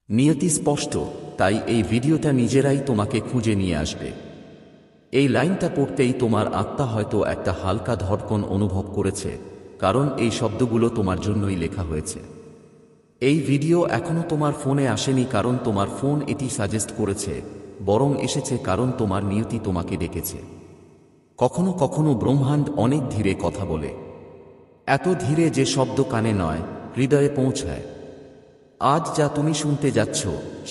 নিয়তি স্পষ্ট, তাই এই ভিডিওটা নিজেরাই তোমাকে খুঁজে নিয়ে আসবে। এই লাইনটা পড়তেই তোমার আত্মা হয়তো একটা হালকা ধড়কন অনুভব করেছে, কারণ এই শব্দগুলো তোমার জন্যই লেখা হয়েছে। এই ভিডিও এখনো তোমার ফোনে আসেনি কারণ তোমার ফোন এটি সাজেস্ট করেছে, বরং এসেছে কারণ তোমার নিয়তি তোমাকে ডেকেছে। কখনো কখনো ব্রহ্মাণ্ড অনেক ধীরে কথা বলে, এত ধীরে যে শব্দ কানে নয়, হৃদয়ে পৌঁছায়। আজ যা তুমি শুনতে যাচ্ছ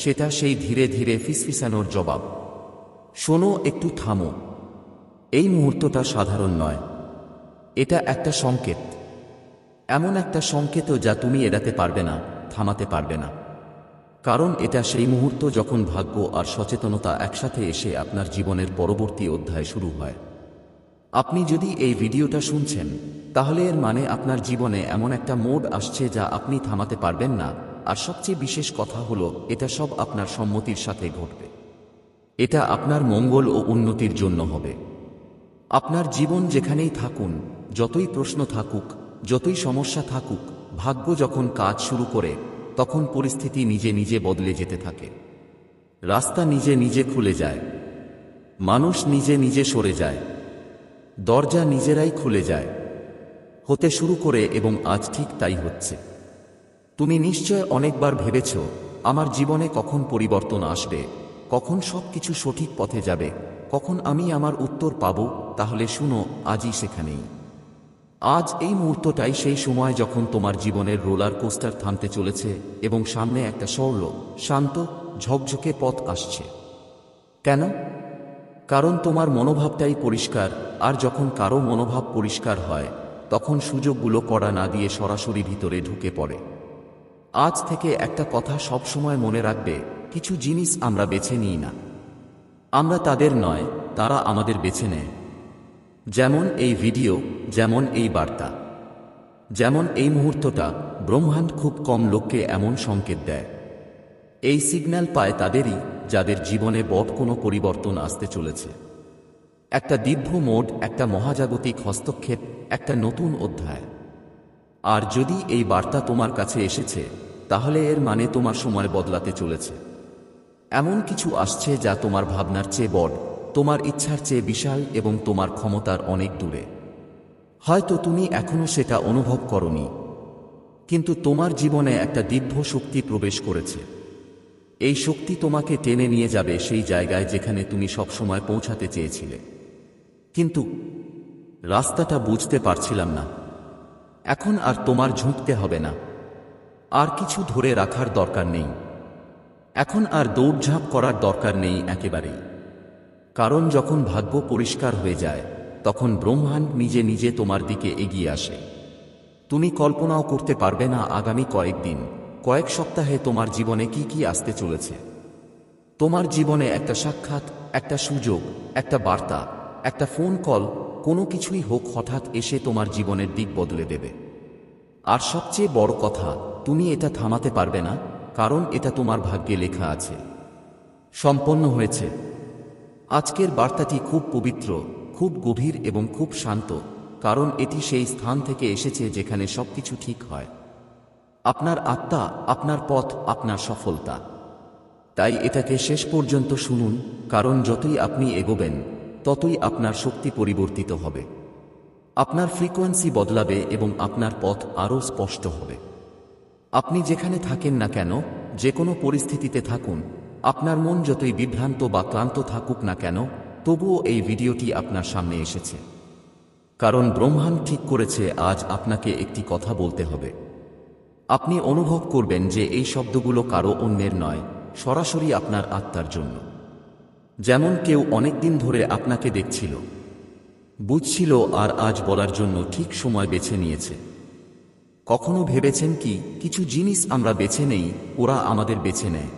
সেটা সেই ধীরে ধীরে ফিসফিসানোর জবাব। শোনো, একটু থামো। এই মুহূর্তটা সাধারণ নয়, এটা একটা সংকেত। এমন একটা সংকেত যা তুমি এড়াতে পারবে না, থামাতে পারবে না। কারণ এটা সেই মুহূর্ত যখন ভাগ্য আর সচেতনতা একসাথে এসে আপনার জীবনের পরবর্তী অধ্যায় শুরু হয়। আপনি যদি এই ভিডিওটা শুনছেন, তাহলে এর মানে আপনার জীবনে এমন একটা মোড় আসছে যা আপনি থামাতে পারবেন না। আর সবচেয়ে বিশেষ কথা হলো, এটা সব আপনার সম্মতির সাথে ঘটবে। এটা আপনার মঙ্গল ও উন্নতির জন্য হবে। আপনার জীবন যেখানেই থাকুন, যতই প্রশ্ন থাকুক, যতই সমস্যা থাকুক, ভাগ্য যখন কাজ শুরু করে, তখন পরিস্থিতি নিজে নিজে বদলে যেতে থাকে। রাস্তা নিজে নিজে খুলে যায়, মানুষ নিজে নিজে সরে যায়, দরজা নিজেরাই খুলে যায়, হতে শুরু করে, এবং আজ ঠিক তাই হচ্ছে। তুমি নিশ্চয় অনেকবার ভেবেছ, আমার জীবনে কখন পরিবর্তন আসবে, কখন সবকিছু সঠিক পথে যাবে, কখন আমি আমার উত্তর পাব। তাহলে শুনো, আজই সেখানেই। আজ এই মুহূর্তটাই সেই সময় যখন তোমার জীবনের রোলার কোস্টার থামতে চলেছে এবং সামনে একটা সরল, শান্ত, ঝকঝকে পথ আসছে। কেন? কারণ তোমার মনোভাবটাই পরিষ্কার, আর যখন কারো মনোভাব পরিষ্কার হয়, তখন সুযোগগুলো কড়া না দিয়ে সরাসরি ভিতরে ঢুকে পড়ে। আজ থেকে একটা কথা সবসময় মনে রাখবে, কিছু জিনিস আমরা বেছে নিই না, আমরা তাদের নয়, তারা আমাদের বেছে নেয়। যেমন এই ভিডিও, যেমন এই বার্তা, যেমন এই মুহূর্তটা। ব্রহ্মাণ্ড খুব কম লোককে এমন সংকেত দেয়। এই সিগন্যাল পায় তাদেরই, যাদের জীবনে বড় কোনো পরিবর্তন আসতে চলেছে। একটা দিব্য মোড়, একটা মহাজাগতিক হস্তক্ষেপ, একটা নতুন অধ্যায়। আর যদি এই বার্তা তোমার কাছে এসেছে, তাহলে এর মানে তোমার সময় বদলাতে চলেছে। এমন কিছু আসছে যা তোমার ভাবনার চেয়ে বড়, তোমার ইচ্ছার চেয়ে বিশাল এবং তোমার ক্ষমতার অনেক দূরে। হয়তো তুমি এখনো সেটা অনুভব করনি, কিন্তু তোমার জীবনে একটা দিব্য শক্তি প্রবেশ করেছে। এই শক্তি তোমাকে টেনে নিয়ে যাবে সেই জায়গায় যেখানে তুমি সবসময় পৌঁছাতে চেয়েছিলে, কিন্তু রাস্তাটা বুঝতে পারছিলাম না। এখন আর তোমার ঝুঁকতে হবে না, আর কিছু ধরে রাখার দরকার নেই, এখন আর দৌড়ঝাঁপ করার দরকার নেই একেবারেই। কারণ যখন ভাগ্য পরিষ্কার হয়ে যায়, তখন ব্রহ্মাণ্ড নিজে নিজে তোমার দিকে এগিয়ে আসে। তুমি কল্পনাও করতে পারবে না আগামী কয়েকদিন, কয়েক সপ্তাহে তোমার জীবনে কি কি আসতে চলেছে। তোমার জীবনে একটা সাক্ষাৎ, একটা সুযোগ, একটা বার্তা, একটা ফোন কল, কোনো কিছুই হোক, হঠাৎ এসে তোমার জীবনের দিক বদলে দেবে। আর সবচেয়ে বড় কথা, তুমি এটা থামাতে পারবে না, কারণ এটা তোমার ভাগ্যে লেখা আছে, সম্পন্ন হয়েছে। আজকের বার্তাটি খুব পবিত্র, খুব গভীর এবং খুব শান্ত, কারণ এটি সেই স্থান থেকে এসেছে যেখানে সবকিছু ঠিক হয়। আপনার আত্মা, আপনার পথ, আপনার সফলতা। তাই এটাকে শেষ পর্যন্ত শুনুন, কারণ যতই আপনি এগোবেন, ততই আপনার শক্তি পরিবর্তিত হবে, আপনার ফ্রিকোয়েন্সি বদলাবে এবং আপনার পথ আরও স্পষ্ট হবে। আপনি যেখানে থাকেন না কেন, যে কোনো পরিস্থিতিতে থাকুন, আপনার মন যতই বিভ্রান্ত বা ক্লান্ত থাকুক না কেন, তবুও এই ভিডিওটি আপনার সামনে এসেছে। কারণ ব্রহ্মাণ্ড ঠিক করেছে আজ আপনাকে একটি কথা বলতে হবে। আপনি অনুভব করবেন যে এই শব্দগুলো কারো অন্যের নয়, সরাসরি আপনার আত্মার জন্য। যেমন কেউ অনেকদিন ধরে আপনাকে দেখছিল, বুঝছিল, আর আজ বলার জন্য ঠিক সময় বেছে নিয়েছে। কখনো ভেবেছেন কি, কিছু জিনিস আমরা বেছে নেই, ওরা আমাদের বেছে নেয়।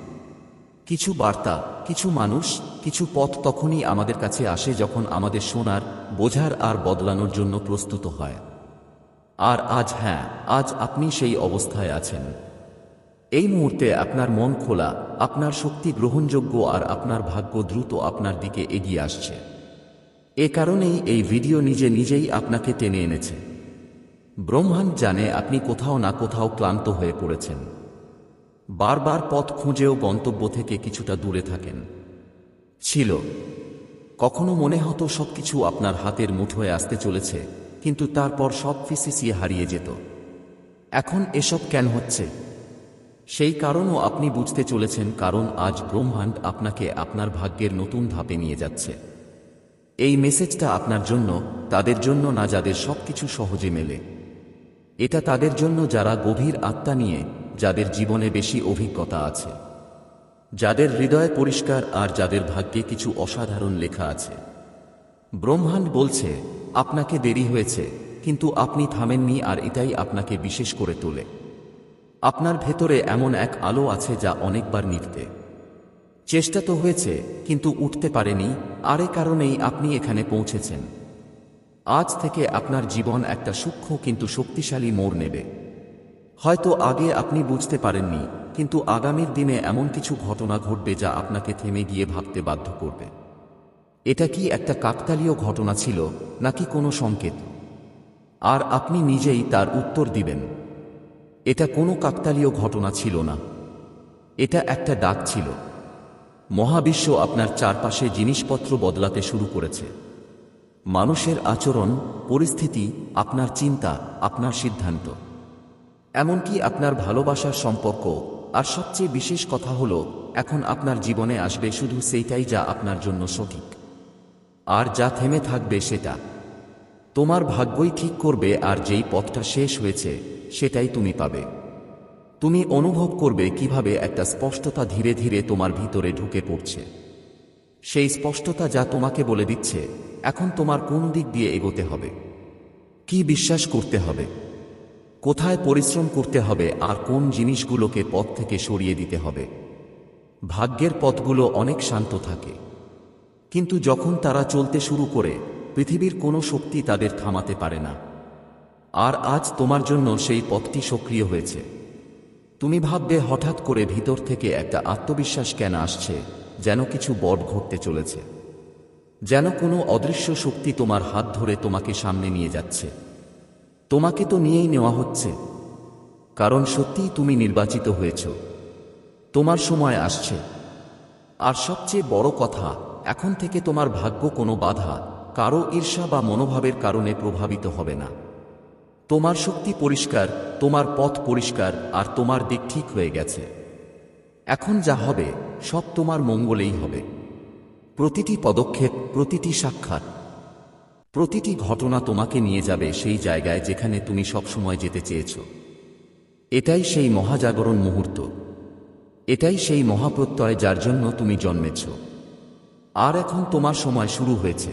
কিছু বার্তা, কিছু মানুষ, কিছু পথ তখনই আমাদের কাছে আসে যখন আমাদের শোনার, বোঝার আর বদলানোর জন্য প্রস্তুত হয়। আর আজ, হ্যাঁ, আজ আপনি সেই অবস্থায় আছেন। এই মুহূর্তে আপনার মন খোলা, আপনার শক্তি গ্রহণযোগ্য, আর আপনার ভাগ্য দ্রুত আপনার দিকে এগিয়ে আসছে। এ কারণেই এই ভিডিও নিজে নিজেই আপনাকে টেনে এনেছে। ব্রহ্মাণ্ড জানে আপনি কোথাও না কোথাও ক্লান্ত হয়ে পড়েছেন। বারবার পথ খুঁজেও গন্তব্য থেকে কিছুটা দূরে থাকেন। ছিল কখনো মনে হতো সবকিছু আপনার হাতের মুঠোয় আসতে চলেছে, কিন্তু তারপর সব ফিসিসিয়ে হারিয়ে যেত। এখন এসব কেন হচ্ছে? সেই কারণও আপনি বুঝতে চলেছেন, কারণ আজ ব্রহ্মাণ্ড আপনাকে আপনার ভাগ্যের নতুন ধাপে নিয়ে যাচ্ছে। এই মেসেজটা আপনার জন্য, তাদের জন্য না যাদের সবকিছু সহজে মেলে। এটা তাদের জন্য যারা গভীর আত্মা নিয়ে, যাদের জীবনে বেশি অভিজ্ঞতা আছে, যাদের হৃদয় পরিষ্কার আর যাদের ভাগ্যে কিছু অসাধারণ লেখা আছে। ব্রহ্মাণ্ড বলছে, আপনাকে দেরি হয়েছে, কিন্তু আপনি থামেননি, আর এটাই আপনাকে বিশেষ করে তোলে। আপনার ভেতরে এমন এক আলো আছে যা অনেকবার নিভতে চেষ্টা তো হয়েছে, কিন্তু উঠতে পারেনি, আর এ কারণেই আপনি এখানে পৌঁছেছেন। আজ থেকে আপনার জীবন একটা সূক্ষ্ম কিন্তু শক্তিশালী মোড় নেবে। হয়তো আগে আপনি বুঝতে পারেননি, কিন্তু আগামীর দিনে এমন কিছু ঘটনা ঘটবে যা আপনাকে থেমে গিয়ে ভাবতে বাধ্য করবে। এটা কি একটা কাকতালীয় ঘটনা ছিল, নাকি কোনো সংকেত? আর আপনি নিজেই তার উত্তর দিবেন। এটা কোনো কাকতালীয় ঘটনা ছিল না, এটা একটা ডাক ছিল। মহাবিশ্ব আপনার চারপাশে জিনিসপত্র বদলাতে শুরু করেছে। মানুষের আচরণ, পরিস্থিতি, আপনার চিন্তা, আপনার সিদ্ধান্ত, এমনকি আপনার ভালোবাসার সম্পর্ক। আর সবচেয়ে বিশেষ কথা হলো, এখন আপনার জীবনে আসবে শুধু সেইটাই যা আপনার জন্য সঠিক। আর যা থেমে থাকবে সেটা তোমার ভাগ্যই ঠিক করবে। আর যেই পথটা শেষ হয়েছে সেটাই তুমি পাবে। তুমি অনুভব করবে কিভাবে একটা স্পষ্টতা ধীরে ধীরে তোমার ভিতরে ঢুকে পড়ছে। সেই স্পষ্টতা যা তোমাকে বলে দিচ্ছে এখন তোমার কোন দিক দিয়ে এগোতে হবে, কি বিশ্বাস করতে হবে, কোথায় পরিশ্রম করতে হবে, আর কোন জিনিসগুলোকে পথ থেকে সরিয়ে দিতে হবে। ভাগ্যের পথগুলো অনেক শান্ত থাকে, কিন্তু যখন তারা চলতে শুরু করে, পৃথিবীর কোনো শক্তি তাদের থামাতে পারে না। আর আজ তোমার জন্য সেই পথটি সক্রিয় হয়েছে। তুমি ভাববে হঠাৎ করে ভিতর থেকে একটা আত্মবিশ্বাস কেন আসছে, যেন কিছু বড় ঘটতে চলেছে, যেন কোনো অদৃশ্য শক্তি তোমার হাত ধরে তোমাকে সামনে নিয়ে যাচ্ছে। তোমাকে তো নিয়েই নেওয়া হচ্ছে, কারণ সত্যিই তুমি নির্বাচিত হয়েছ। তোমার সময় আসছে। আর সবচেয়ে বড় কথা, এখন থেকে তোমার ভাগ্য কোনো বাধা, কারো ঈর্ষা বা মনোভাবের কারণে প্রভাবিত হবে না। তোমার শক্তি পরিষ্কার, তোমার পথ পরিষ্কার, আর তোমার দিক ঠিক হয়ে গেছে। এখন যা হবে সব তোমার মঙ্গলেই হবে। প্রতিটি পদক্ষেপ, প্রতিটি সাক্ষাৎ, প্রতিটি ঘটনা তোমাকে নিয়ে যাবে সেই জায়গায় যেখানে তুমি সবসময় যেতে চেয়েছ। এটাই সেই মহাজাগরণ মুহূর্ত, এটাই সেই মহাপ্রত্যয় যার জন্য তুমি জন্মেছ। আর এখন তোমার সময় শুরু হয়েছে।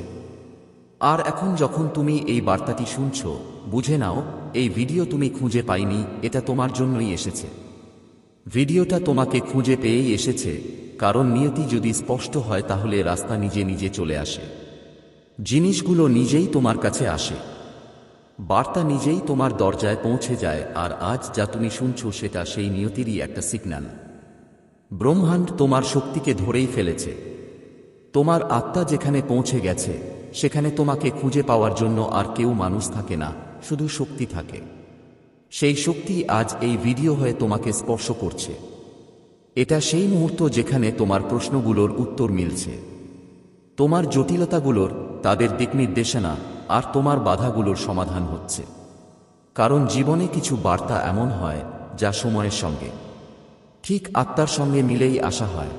আর এখন যখন তুমি এই বার্তাটি শুনছ, বুঝে নাও, এই ভিডিও তুমি খুঁজে পাইনি, এটা তোমার জন্যই এসেছে। ভিডিওটা তোমাকে খুঁজে পেয়েই এসেছে, কারণ নিয়তি যদি স্পষ্ট হয় তাহলে রাস্তা নিজে নিজে চলে আসে। জিনিসগুলো নিজেই তোমার কাছে আসে, বার্তা নিজেই তোমার দরজায় পৌঁছে যায়। আর আজ যা তুমি শুনছ সেটা সেই নিয়তিরই একটা সিগন্যাল। ব্রহ্মাণ্ড তোমার শক্তিকে ধরেই ফেলেছে। তোমার আত্মা যেখানে পৌঁছে গেছে, সেখানে তোমাকে খুঁজে পাওয়ার জন্য আর কেউ মানুষ থাকে না, শুধু শক্তি থাকে। সেই শক্তি আজ এই ভিডিও হয়ে তোমাকে স্পর্শ করছে। এটা সেই মুহূর্ত যেখানে তোমার প্রশ্নগুলোর উত্তর মিলছে, তোমার জটিলতাগুলোর তাদের দিক নির্দেশনা, আর তোমার বাধাগুলোর সমাধান হচ্ছে। কারণ জীবনে কিছু বার্তা এমন হয় যা সময়ের সঙ্গে, ঠিক আত্মার সঙ্গে মিলেই আসা হয়।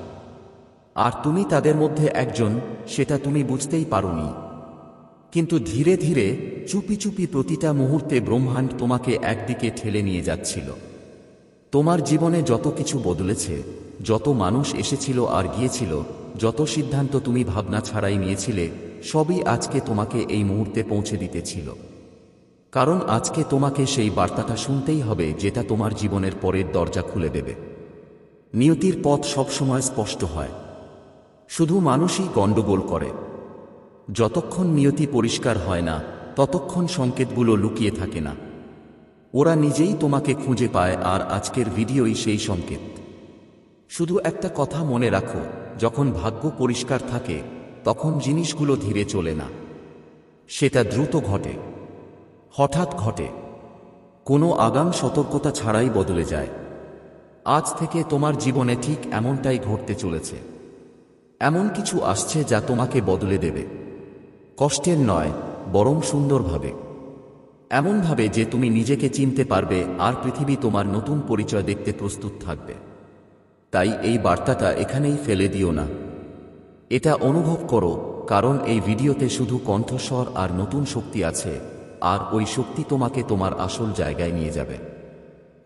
আর তুমি তাদের মধ্যে একজন, সেটা তুমি বুঝতেই পারোনি। কিন্তু ধীরে ধীরে, চুপি চুপি, প্রতিটা মুহূর্তে ব্রহ্মাণ্ড তোমাকে একদিকে ঠেলে নিয়ে যাচ্ছিল। তোমার জীবনে যত কিছু বদলেছে, যত মানুষ এসেছিল আর গিয়েছিল, যত সিদ্ধান্ত তুমি ভাবনা ছাড়াই নিয়েছিলে, সবই আজকে তোমাকে এই মুহূর্তে পৌঁছে দিতেছিল। কারণ আজকে তোমাকে সেই বার্তাটা শুনতেই হবে যেটা তোমার জীবনের পরের দরজা খুলে দেবে। নিয়তির পথ সবসময় স্পষ্ট হয়, শুধু মানুষই গণ্ডগোল করে। যতক্ষণ নিয়তি পরিষ্কার হয় না, ততক্ষণ সংকেতগুলো লুকিয়ে থাকে না। ওরা নিজেই তোমাকে খুঁজে পায়, আর আজকের ভিডিওই সেই সংকেত। শুধু একটা কথা মনে রাখো, যখন ভাগ্য পরিষ্কার থাকে, তখন জিনিসগুলো ধীরে চলে না। সেটা দ্রুত ঘটে, হঠাৎ ঘটে, কোনো আগাম সতর্কতা ছাড়াই বদলে যায়। আজ থেকে তোমার জীবনে ঠিক এমনটাই ঘটতে চলেছে। এমন কিছু আসছে যা তোমাকে বদলে দেবে। কষ্টের নয়, বরং সুন্দরভাবে। এমনভাবে যে তুমি নিজেকে চিনতে পারবে আর পৃথিবী তোমার নতুন পরিচয় দেখতে প্রস্তুত থাকবে। তাই এই বার্তাটা এখানেই ফেলে দিও না। এটা অনুভব করো, কারণ এই ভিডিওতে শুধু কণ্ঠস্বর আর নতুন শক্তি আছে, আর ওই শক্তি তোমাকে তোমার আসল জায়গায় নিয়ে যাবে।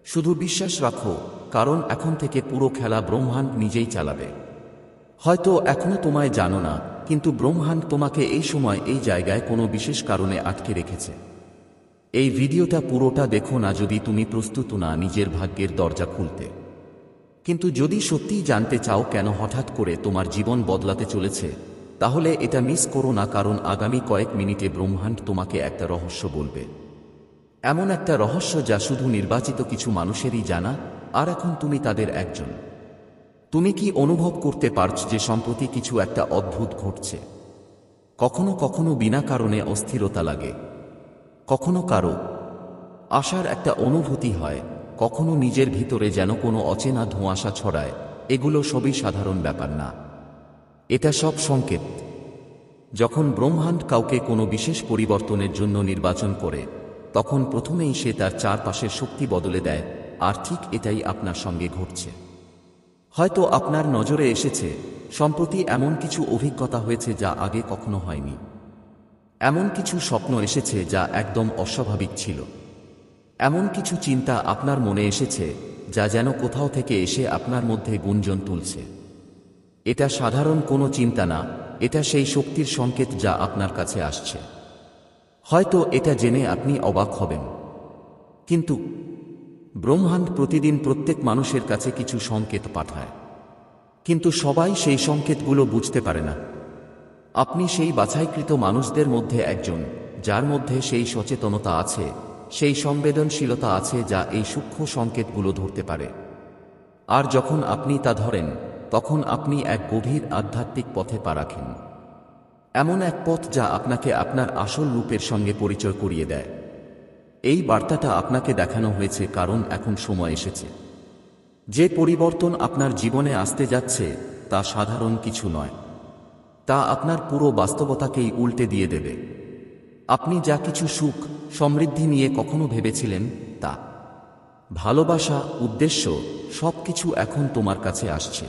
শুধু বিশ্বাস রাখো, কারণ এখন থেকে পুরো খেলা ব্রহ্মাণ্ড নিজেই চালাবে। হয়তো এখনো তোমায় জানো না, কিন্তু ব্রহ্মাণ্ড তোমাকে এই সময় এই জায়গায় কোনো বিশেষ কারণে আটকে রেখেছে। এই ভিডিওটা পুরোটা দেখো না যদি তুমি প্রস্তুত না নিজের ভাগ্যের দরজা খুলতে। কিন্তু যদি সত্যিই জানতে চাও কেন হঠাৎ করে তোমার জীবন বদলাতে চলেছে, তাহলে এটা মিস করো না, কারণ আগামী কয়েক মিনিটে ব্রহ্মাণ্ড তোমাকে একটা রহস্য বলবে। এমন একটা রহস্য যা শুধু নির্বাচিত কিছু মানুষেরই জানা, আর এখন তুমি তাদের একজন। তুমি কি অনুভব করতে পারছ যে সম্প্রতি কিছু একটা অদ্ভুত ঘটছে? কখনো কখনো বিনা কারণে অস্থিরতা লাগে, কখনো কারো আশার একটা অনুভূতি হয়, কখনো নিজের ভিতরে যেন কোনো অচেনা ধোঁয়াশা ছড়ায়। এগুলো সবই সাধারণ ব্যাপার না, এটা সব সংকেত। যখন ব্রহ্মাণ্ড কাউকে কোনো বিশেষ পরিবর্তনের জন্য নির্বাচন করে, তখন প্রথমেই সে তার চারপাশের শক্তি বদলে দেয়, আর ঠিক এটাই আপনার সঙ্গে ঘটছে। হয়তো আপনার নজরে এসেছে সম্প্রতি এমন কিছু অভিজ্ঞতা হয়েছে যা আগে কখনো হয়নি। এমন কিছু স্বপ্ন এসেছে যা একদম অস্বাভাবিক ছিল। এমন কিছু চিন্তা আপনার মনে এসেছে যা যেন কোথাও থেকে এসে আপনার মধ্যে গুঞ্জন তুলছে। এটা সাধারণ কোনো চিন্তা না, এটা সেই শক্তির সংকেত যা আপনার কাছে আসছে। হয়তো এটা জেনে আপনি অবাক হবেন, কিন্তু ব্রহ্মাণ্ড প্রতিদিন প্রত্যেক মানুষের কাছে কিছু সংকেত পাঠায়, কিন্তু সবাই সেই সংকেতগুলো বুঝতে পারে না। আপনি সেই বাছাইকৃত মানুষদের মধ্যে একজন, যার মধ্যে সেই সচেতনতা আছে, সেই সংবেদনশীলতা আছে যা এই সূক্ষ্ম সংকেতগুলো ধরতে পারে। আর যখন আপনি তা ধরেন, তখন আপনি এক গভীর আধ্যাত্মিক পথে পা রাখেন। এমন এক পথ যা আপনাকে আপনার আসল রূপের সঙ্গে পরিচয় করিয়ে দেয়। এই বার্তাটা আপনাকে দেখানো হয়েছে কারণ এখন সময় এসেছে। যে পরিবর্তন আপনার জীবনে আসতে যাচ্ছে তা সাধারণ কিছু নয়, তা আপনার পুরো বাস্তবতাকেই উল্টে দিয়ে দেবে। আপনি যা কিছু সুখ সমৃদ্ধি নিয়ে কখনো ভেবেছিলেন, তা ভালোবাসা, উদ্দেশ্য, সব কিছু এখন তোমার কাছে আসছে।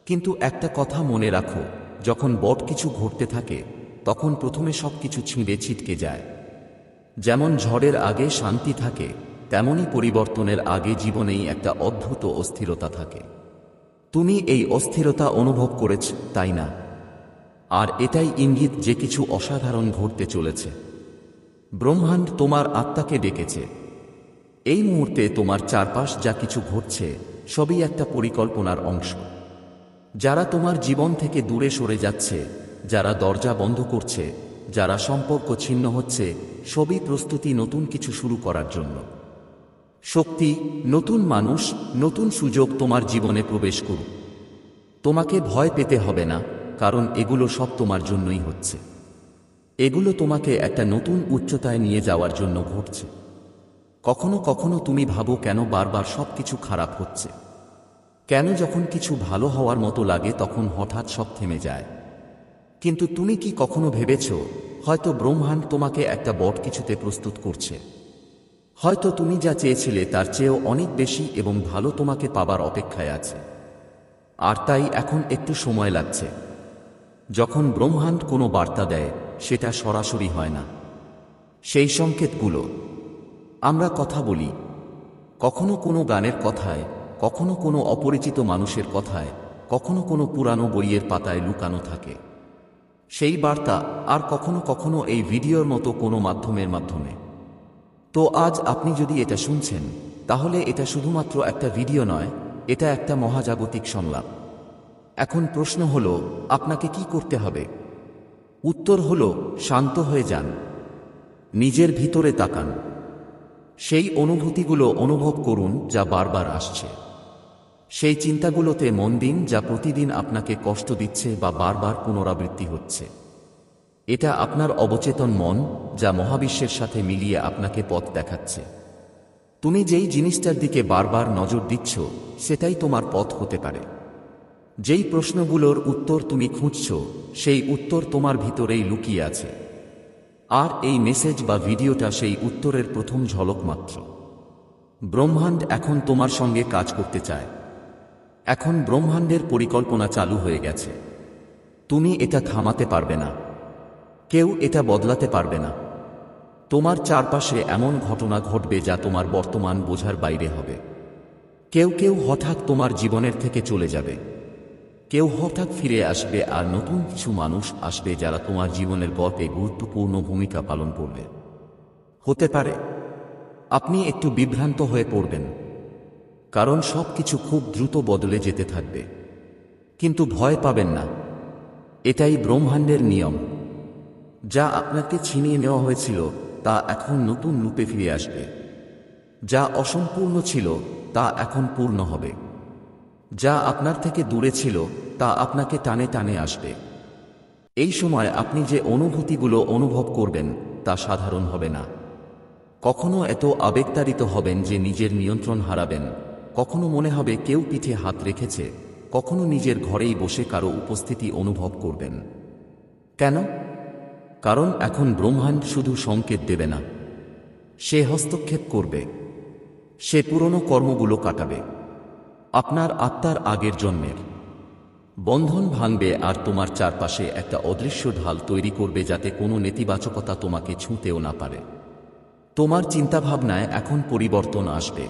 কিন্তু একটা কথা মনে রাখো, যখন বড় কিছু ঘটতে থাকে, তখন প্রথমে সব কিছু ছিঁড়ে ছিটকে যায়। যেমন ঝড়ের আগে শান্তি থাকে, তেমনি পরিবর্তনের আগে জীবনেই একটা অদ্ভুত অস্থিরতা থাকে। তুমি এই অস্থিরতা অনুভব করেছ, তাই না? আর এটাই ইঙ্গিত যে কিছু অসাধারণ ঘটতে চলেছে। ব্রহ্মাণ্ড তোমার আত্মাকে ডেকেছে। এই মুহূর্তে তোমার চারপাশ যা কিছু ঘটছে সবই একটা পরিকল্পনার অংশ। যারা তোমার জীবন থেকে দূরে সরে যাচ্ছে, যারা দরজা বন্ধ করছে, যারা সম্পর্ক ছিন্ন হচ্ছে, সবই প্রস্তুতি নতুন কিছু শুরু করার জন্য। শক্তি, নতুন মানুষ, নতুন সুযোগ তোমার জীবনে প্রবেশ করুক। তোমাকে ভয় পেতে হবে না, কারণ এগুলো সব তোমার জন্যই হচ্ছে। এগুলো তোমাকে একটা নতুন উচ্চতায় নিয়ে যাওয়ার জন্য ঘটছে। কখনো কখনো তুমি ভাবো কেন বারবার সবকিছু খারাপ হচ্ছে, কেন যখন কিছু ভালো হওয়ার মতো লাগে তখন হঠাৎ সব থেমে যায়। কিন্তু তুমি কি কখনো ভেবেছ, হয়তো ব্রহ্মাণ্ড তোমাকে একটা বড় কিছুতে প্রস্তুত করছে? হয়তো তুমি যা চেয়েছিলে তার চেয়েও অনেক বেশি এবং ভালো তোমাকে পাবার অপেক্ষায় আছে। আর তাই এখন একটু সময় লাগছে। যখন ব্রহ্মাণ্ড কোনো বার্তা দেয়, সেটা সরাসরি হয় না। সেই সংকেতগুলো আমরা কথা বলি, কখনো কোনো গানের কথায়, কখনো কোনো অপরিচিত মানুষের কথায়, কখনো কোনো পুরানো বইয়ের পাতায় লুকানো থাকে। সেই বার্তা আর কখনো কখনো এই ভিডিওর মতো কোনো মাধ্যমে। তো আজ আপনি যদি এটা শুনছেন, তাহলে এটা শুধুমাত্র একটা ভিডিও নয়, এটা একটা মহাজাগতিক সংলাপ। এখন প্রশ্ন হলো, আপনাকে কি করতে হবে? উত্তর হলো, শান্ত হয়ে যান, নিজের ভিতরে তাকান, সেই অনুভূতিগুলো অনুভব করুন যা বারবার আসছে। সেই চিন্তাগুলোতে মন দিন যা প্রতিদিন আপনাকে কষ্ট দিচ্ছে বা বারবার পুনরাবৃত্তি হচ্ছে। এটা আপনার অবচেতন মন, যা মহাবিশ্বের সাথে মিলিয়ে আপনাকে পথ দেখাচ্ছে। তুমি যেই জিনিসটার দিকে বারবার নজর দিচ্ছ সেটাই তোমার পথ হতে পারে। যেই প্রশ্নগুলোর উত্তর তুমি খুঁজছ সেই উত্তর তোমার ভিতরেই লুকিয়ে আছে। আর এই মেসেজ বা ভিডিওটা সেই উত্তরের প্রথম ঝলক মাত্র। ব্রহ্মাণ্ড এখন তোমার সঙ্গে কাজ করতে চায়। এখন ব্রহ্মাণ্ডের পরিকল্পনা চালু হয়ে গেছে। তুমি এটা থামাতে পারবে না। কেউ এটা বদলাতে পারবে না। তোমার চারপাশে এমন ঘটনা ঘটবে যা তোমার বর্তমান বোঝার বাইরে হবে। কেউ কেউ হঠাৎ তোমার জীবনের থেকে চলে যাবে। কেউ হঠাৎ ফিরে আসবে আর নতুন কিছু মানুষ আসবে যারা তোমার জীবনের গল্পে গুরুত্বপূর্ণ ভূমিকা পালন করবে। হতে পারে আপনি একটু বিভ্রান্ত হয়ে পড়বেন, কারণ সবকিছু খুব দ্রুত বদলে যেতে থাকবে। কিন্তু ভয় পাবেন না, এটাই ব্রহ্মাণ্ডের নিয়ম। যা আপনাকে ছিনিয়ে নেওয়া হয়েছিল তা এখন নতুন রূপে ফিরে আসবে। যা অসম্পূর্ণ ছিল তা এখন পূর্ণ হবে। যা আপনার থেকে দূরে ছিল তা আপনাকে টানে টানে আসবে। এই সময় আপনি যে অনুভূতিগুলো অনুভব করবেন তা সাধারণ হবে না। কখনো এত আবেগতাড়িত হবেন যে নিজের নিয়ন্ত্রণ হারাবেন, কখনো মনে হবে কেউ পিঠে হাত রেখেছে, কখনো নিজের ঘরেই বসে কারো উপস্থিতি অনুভব করবেন। কেন? কারণ এখন ব্রহ্মাণ্ড শুধু সংকেত দেবে না, সে হস্তক্ষেপ করবে। সে পুরনো কর্মগুলো কাটাবে। আপনার আত্মার আগের জন্মের বন্ধন ভাঙবে আর তোমার চারপাশে একটা অদৃশ্য ঢাল তৈরি করবে যাতে কোনো নেতিবাচকতা তোমাকে ছুঁতেও না পারে। তোমার চিন্তাভাবনায় এখন পরিবর্তন আসবে।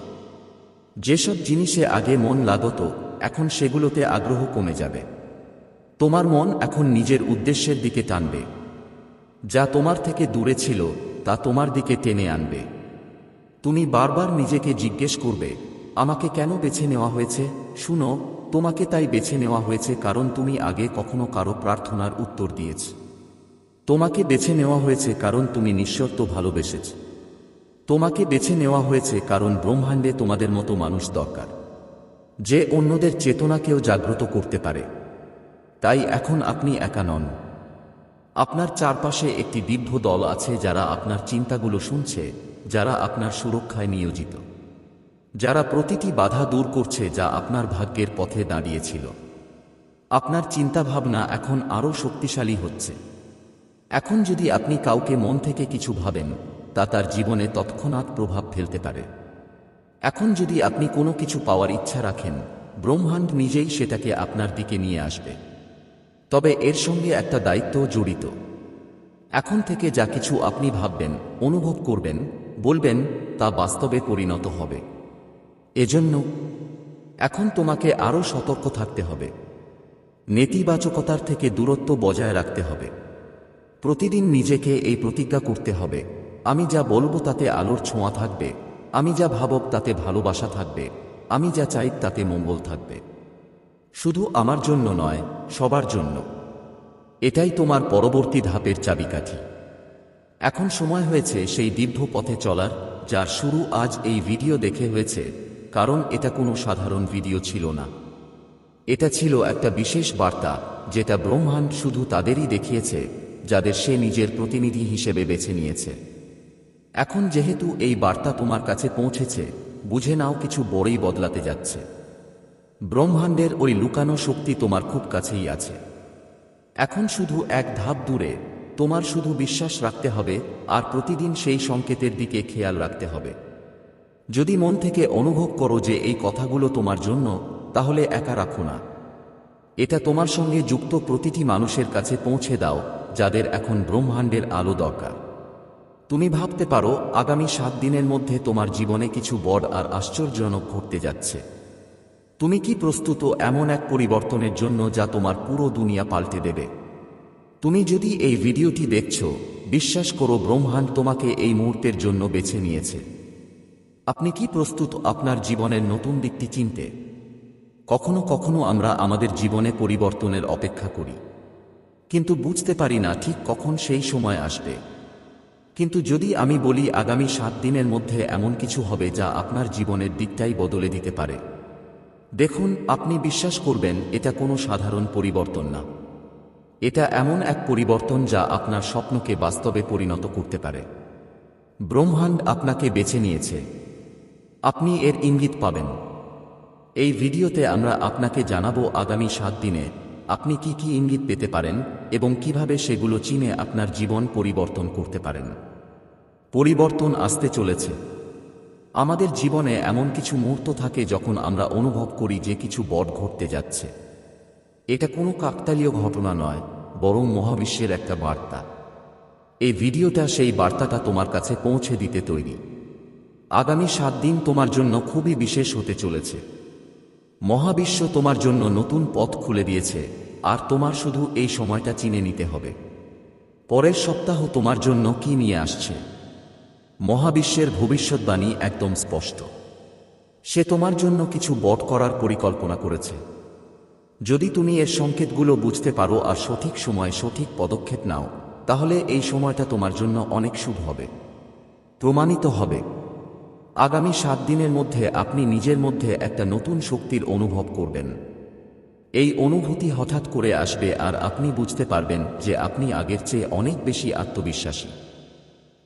যেসব জিনিসে আগে মন লাগত এখন সেগুলোতে আগ্রহ কমে যাবে। তোমার মন এখন নিজের উদ্দেশ্যের দিকে টানবে। যা তোমার থেকে দূরে ছিল তা তোমার দিকে টেনে আনবে। তুমি বারবার নিজেকে জিজ্ঞেস করবে, আমাকে কেন বেছে নেওয়া হয়েছে? শুনো, তোমাকে তাই বেছে নেওয়া হয়েছে কারণ তুমি আগে কখনো কারো প্রার্থনার উত্তর দিয়েছ। তোমাকে বেছে নেওয়া হয়েছে কারণ তুমি নিঃশর্ত ভালোবেসেছ। তোমাকে বেছে নেওয়া হয়েছে কারণ ব্রহ্মাণ্ডে তোমাদের মতো মানুষ দরকার, যে অন্যদের চেতনাকেও জাগ্রত করতে পারে। তাই এখন আপনি একা নন। আপনার চারপাশে একটি দিব্য দল আছে যারা আপনার চিন্তাগুলো শুনছে, যারা আপনার সুরক্ষায় নিয়োজিত, যারা প্রতিটি বাধা দূর করছে যা আপনার ভাগ্যের পথে দাঁড়িয়েছিল। আপনার চিন্তাভাবনা এখন আরও শক্তিশালী হচ্ছে। এখন যদি আপনি কাউকে মন থেকে কিছু ভাবেন তা তার জীবনে তৎক্ষণাৎ প্রভাব ফেলতে পারে। এখন যদি আপনি কোনো কিছু পাওয়ার ইচ্ছা রাখেন, ব্রহ্মাণ্ড নিজেই সেটাকে আপনার দিকে নিয়ে আসবে। তবে এর সঙ্গে একটা দায়িত্বও জড়িত। এখন থেকে যা কিছু আপনি ভাববেন, অনুভব করবেন, বলবেন তা বাস্তবে পরিণত হবে। এজন্য এখন তোমাকে আরও সতর্ক থাকতে হবে। নেতিবাচকতার থেকে দূরত্ব বজায় রাখতে হবে। প্রতিদিন নিজেকে এই প্রতিজ্ঞা করতে হবে, আমি যা বলবো তাতে আলোর ছোঁয়া থাকবে, আমি যা ভাবব তাতে ভালোবাসা থাকবে, আমি যা চাই তাতে মঙ্গল থাকবে। শুধু আমার জন্য নয়, সবার জন্য। এটাই তোমার পরবর্তী ধাপের চাবিকাঠি। এখন সময় হয়েছে সেই দিব্য পথে চলার, যার শুরু আজ এই ভিডিও দেখে হয়েছে, কারণ এটা কোনো সাধারণ ভিডিও ছিল না। এটা ছিল একটা বিশেষ বার্তা যেটা ব্রহ্মাণ্ড শুধু তাদেরই দেখিয়েছে যাদের সে নিজের প্রতিনিধি হিসেবে বেছে নিয়েছে। এখন যেহেতু এই বার্তা তোমার কাছে পৌঁছেছে, বুঝে নাও কিছু বড়ই বদলাতে যাচ্ছে। ব্রহ্মাণ্ডের ওই লুকানো শক্তি তোমার খুব কাছেই আছে। এখন শুধু এক ধাপ দূরে। তোমার শুধু বিশ্বাস রাখতে হবে আর প্রতিদিন সেই সংকেতের দিকে খেয়াল রাখতে হবে। যদি মন থেকে অনুভব করো যে এই কথাগুলো তোমার জন্য, তাহলে একা রাখো না। এটা তোমার সঙ্গে যুক্ত প্রতিটি মানুষের কাছে পৌঁছে দাও যাদের এখন ব্রহ্মাণ্ডের আলো দরকার। তুমি ভাবতে পারো আগামী 7 দিনের মধ্যে তোমার জীবনে কিছু বড় আর আশ্চর্যজনক ঘটতে যাচ্ছে। তুমি কি প্রস্তুত এমন এক পরিবর্তনের জন্য যা তোমার পুরো দুনিয়া পাল্টে দেবে? তুমি যদি এই ভিডিওটি দেখছো, বিশ্বাস করো ব্রহ্মাণ্ড তোমাকে এই মুহূর্তের জন্য বেছে নিয়েছে। আপনি কি প্রস্তুত আপনার জীবনের নতুন দিকটি চিনতে? কখনো কখনো আমরা আমাদের জীবনে পরিবর্তনের অপেক্ষা করি, কিন্তু বুঝতে পারি না ঠিক কখন সেই সময় আসবে। কিন্তু যদি আমি বলি আগামী 7 দিনের মধ্যে এমন কিছু হবে যা আপনার জীবনের দিকটাই বদলে দিতে পারে, দেখুন আপনি বিশ্বাস করবেন এটা কোনো সাধারণ পরিবর্তন না। এটা এমন এক পরিবর্তন যা আপনার স্বপ্নকে বাস্তবে পরিণত করতে পারে। ব্রহ্মাণ্ড আপনাকে বেছে নিয়েছে। আপনি এর ইঙ্গিত পাবেন। এই ভিডিওতে আমরা আপনাকে জানাবো আগামী 7 দিনে আপনি কি কি ইঙ্গিত পেতে পারেন এবং কিভাবে সেগুলো চিনে আপনার জীবন পরিবর্তন করতে পারেন। পরিবর্তন আসতে চলেছে। আমাদের জীবনে এমন কিছু মুহূর্ত থাকে যখন আমরা অনুভব করি যে কিছু বড় ঘটতে যাচ্ছে। এটা কোনো কাকতালীয় ঘটনা নয়, বরং মহাবিশ্বের একটা বার্তা। এই ভিডিওটা সেই বার্তাটা তোমার কাছে পৌঁছে দিতে তৈরি। আগামী 7 দিন তোমার জন্য খুবই বিশেষ হতে চলেছে। মহাবিশ্ব তোমার জন্য নতুন পথ খুলে দিয়েছে, আর তোমার শুধু এই সময়টা চিনে নিতে হবে। পরের সপ্তাহ তোমার জন্য কি নিয়ে আসছে। মহাবিশ্বের ভবিষ্যৎবাণী একদম স্পষ্ট। সে তোমার জন্য কিছু বড় করার পরিকল্পনা করেছে। যদি তুমি এর সংকেতগুলো বুঝতে পারো আর সঠিক সময়ে সঠিক পদক্ষেপ নাও, তাহলে এই সময়টা তোমার জন্য অনেক শুভ হবে, প্রমাণিত হবে। আগামী 7 দিনের মধ্যে আপনি নিজের মধ্যে একটা নতুন শক্তির অনুভব করবেন। এই অনুভূতি হঠাৎ করে আসবে আর আপনি বুঝতে পারবেন যে আপনি আগের চেয়ে অনেক বেশি আত্মবিশ্বাসী।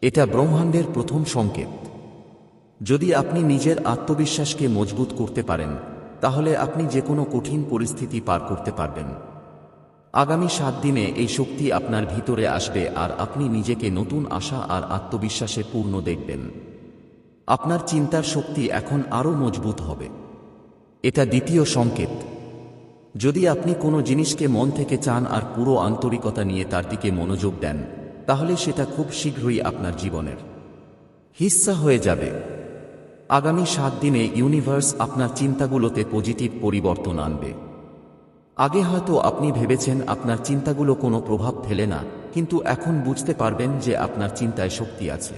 এটা ব্রহ্মাণ্ডের প্রথম সংকেত। যদি আপনি নিজের আত্মবিশ্বাসকে মজবুত করতে পারেন, তাহলে আপনি যে কোনো কঠিন পরিস্থিতি পার করতে পারবেন। আগামী 7 দিনে এই শক্তি আপনার ভিতরে আসবে আর আপনি নিজেকে নতুন আশা আর আত্মবিশ্বাসে পূর্ণ দেখবেন। আপনার চিন্তার শক্তি এখন আরও মজবুত হবে। এটা দ্বিতীয় সংকেত। যদি আপনি কোনো জিনিসকে মন থেকে চান আর পুরো আন্তরিকতা নিয়ে তার দিকে মনোযোগ দেন, তাহলে সেটা খুব শীঘ্রই আপনার জীবনের হিস্সা হয়ে যাবে। আগামী 7 দিনে ইউনিভার্স আপনার চিন্তাগুলোতে পজিটিভ পরিবর্তন আনবে। আগে হয়তো আপনি ভেবেছেন আপনার চিন্তাগুলো কোনো প্রভাব ফেলে না, কিন্তু এখন বুঝতে পারবেন যে আপনার চিন্তায় শক্তি আছে।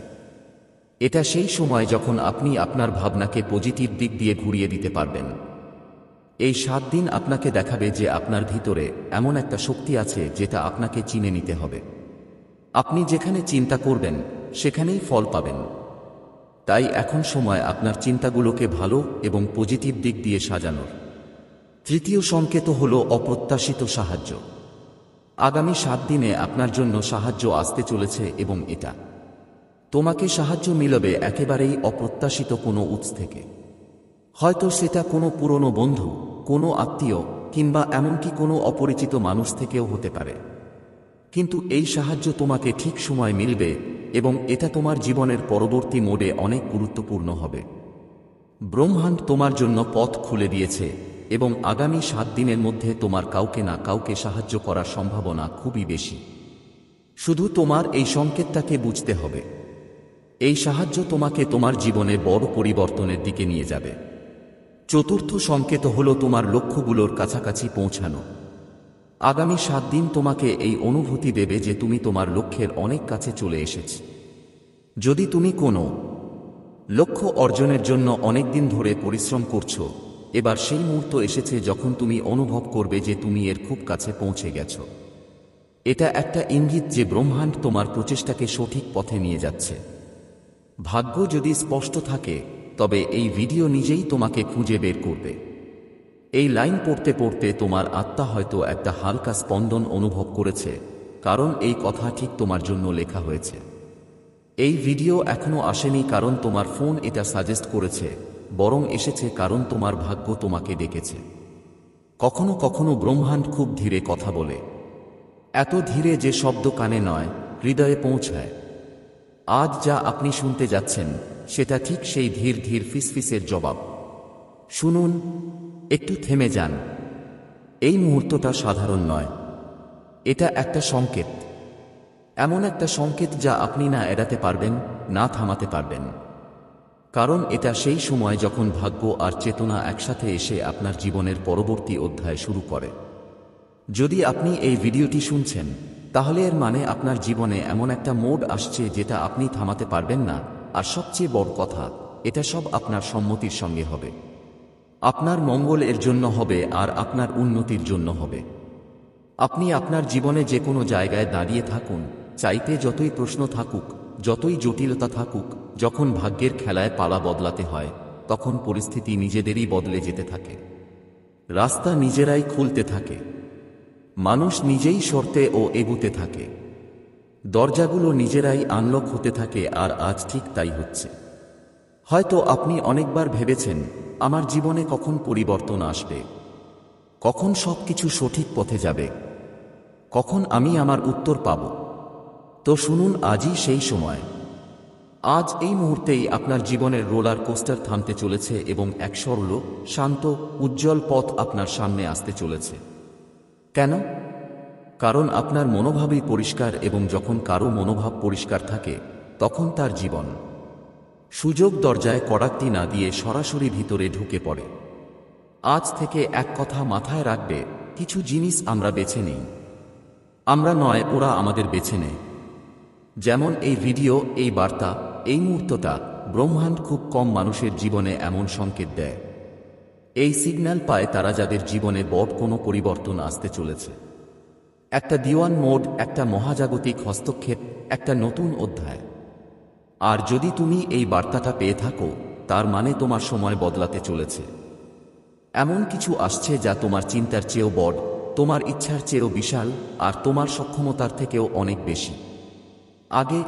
এটা সেই সময় যখন আপনি আপনার ভাবনাকে পজিটিভ দিক দিয়ে ঘুরিয়ে দিতে পারবেন। এই 7 দিন আপনাকে দেখাবে যে আপনার ভিতরে এমন একটা শক্তি আছে যেটা আপনাকে চিনে নিতে হবে। আপনি যেখানে চিন্তা করবেন সেখানেই ফল পাবেন। তাই এখন সময় আপনার চিন্তাগুলোকে ভালো এবং পজিটিভ দিক দিয়ে সাজানোর। তৃতীয় সংকেত হল অপ্রত্যাশিত সাহায্য। আগামী 7 দিনে আপনার জন্য সাহায্য আসতে চলেছে এবং এটা তোমাকে সাহায্য মিলবে একেবারেই অপ্রত্যাশিত কোনো উৎস থেকে। হয়তো সেটা কোনো পুরনো বন্ধু, কোনো আত্মীয়, কিংবা এমনকি কোনো অপরিচিত মানুষ থেকেও হতে পারে। কিন্তু এই সাহায্য তোমাকে ঠিক সময় মিলবে এবং এটা তোমার জীবনের পরবর্তী মোড়ে অনেক গুরুত্বপূর্ণ হবে। ব্রহ্মাণ্ড তোমার জন্য পথ খুলে দিয়েছে এবং আগামী 7 দিনের মধ্যে তোমার কাউকে না কাউকে সাহায্য করার সম্ভাবনা খুবই বেশি। শুধু তোমার এই সংকেতটাকে বুঝতে হবে। এই সাহায্য তোমাকে তোমার জীবনে বড় পরিবর্তনের দিকে নিয়ে যাবে। চতুর্থ সংকেত হলো তোমার লক্ষ্যগুলোর কাছাকাছি পৌঁছানো। আগামী 7 দিন তোমাকে এই অনুভূতি দেবে যে তুমি তোমার লক্ষ্যের অনেক কাছে চলে এসেছ। যদি তুমি কোনো লক্ষ্য অর্জনের জন্য অনেক দিন ধরে পরিশ্রম করছো, এবার সেই মুহূর্ত এসেছে যখন তুমি অনুভব করবে যে তুমি এর খুব কাছে পৌঁছে গেছো। এটা একটা ইঙ্গিত যে ব্রহ্মাণ্ড তোমার প্রচেষ্টাকে সঠিক পথে নিয়ে যাচ্ছে। ভাগ্য যদি স্পষ্ট থাকে, তবে এই ভিডিও নিজেই তোমাকে খুঁজে বের করবে। এই লাইন পড়তে পড়তে তোমার আত্মা হয়তো একটা হালকা স্পন্দন অনুভব করেছে, কারণ এই কথা ঠিক তোমার জন্য লেখা হয়েছে। এই ভিডিও এখনো আসেনি কারণ তোমার ফোন এটা সাজেস্ট করেছে, বরং এসেছে কারণ তোমার ভাগ্য তোমাকে ডেকেছে। কখনো কখনো ব্রহ্মাণ্ড খুব ধীরে কথা বলে, এত ধীরে যে শব্দ কানে নয়, হৃদয়ে পৌঁছায়। আজ যা আপনি শুনতে যাচ্ছেন সেটা ঠিক সেই ধীর ধীর ফিসফিসের জবাব। শুনুন, একটু থেমে যান। এই মুহূর্তটা সাধারণ নয়, এটা একটা সংকেত। এমন একটা সংকেত যা আপনি না এড়াতে পারবেন, না থামাতে পারবেন। কারণ এটা সেই সময় যখন ভাগ্য আর চেতনা একসাথে এসে আপনার জীবনের পরবর্তী অধ্যায় শুরু করে। যদি আপনি এই ভিডিওটি শুনছেন, তাহলে এর মানে আপনার জীবনে এমন একটা মোড় আসছে যেটা আপনি থামাতে পারবেন না। আর সবচেয়ে বড় কথা, এটা সব আপনার সম্মতির সঙ্গে হবে। আপনার মঙ্গল এর জন্য হবে আর আপনার উন্নতির জন্য হবে। আপনি আপনার জীবনে যে কোনো জায়গায় দাঁড়িয়ে থাকুন, চাইতে যতই প্রশ্ন থাকুক, যতই জটিলতা থাকুক, যখন ভাগ্যের খেলায় পালা বদলাতে হয়, তখন পরিস্থিতি নিজেদেরই বদলে যেতে থাকে। রাস্তা নিজেরাই খুলতে থাকে, মানুষ নিজেই সরতে ও এগুতে থাকে, দরজাগুলো নিজেরাই আনলক হতে থাকে। আর আজ ঠিক তাই হচ্ছে। হয়তো আপনি অনেকবার ভেবেছেন, আমার জীবনে কখন পরিবর্তন আসবে, কখন সবকিছু সঠিক পথে যাবে, কখন আমি আমার উত্তর পাব। তো শুনুন, আজই সেই সময়। আজ এই মুহূর্তেই আপনার জীবনের রোলার কোস্টার থামতে চলেছে এবং এক সরল, শান্ত, উজ্জ্বল পথ আপনার সামনে আসতে চলেছে। কেন? কারণ আপনার মনোভাবই পরিষ্কার, এবং যখন কারো মনোভাব পরিষ্কার থাকে তখন তার জীবন সুযোগ দরজায় কড়াকটি না দিয়ে সরাসরি ভিতরে ঢুকে পড়ে। আজ থেকে এক কথা মাথায় রাখবে, কিছু জিনিস আমরা বেছে নিই, আমরা নয়, ওরা আমাদের বেছে নেয়। যেমন এই ভিডিও, এই বার্তা, এই মুহূর্তটা, ব্রহ্মাণ্ড খুব কম মানুষের জীবনে এমন সংকেত দেয়। এই সিগন্যাল পায় তারা যাদের জীবনে বড় কোনো পরিবর্তন আসতে চলেছে। একটা দিওয়ান মোড, একটা মহাজাগতিক হস্তক্ষেপ, একটা নতুন অধ্যায়। আর যদি তুমি এই বার্তাটা পেয়ে থাকো, তার মানে তোমার সময় বদলাতে চলেছে। এমন কিছু আসছে যা তোমার চিন্তার চেয়েও বড়, তোমার ইচ্ছার চেয়েও বিশাল, আর তোমার সক্ষমতার থেকেও অনেক বেশি। আগে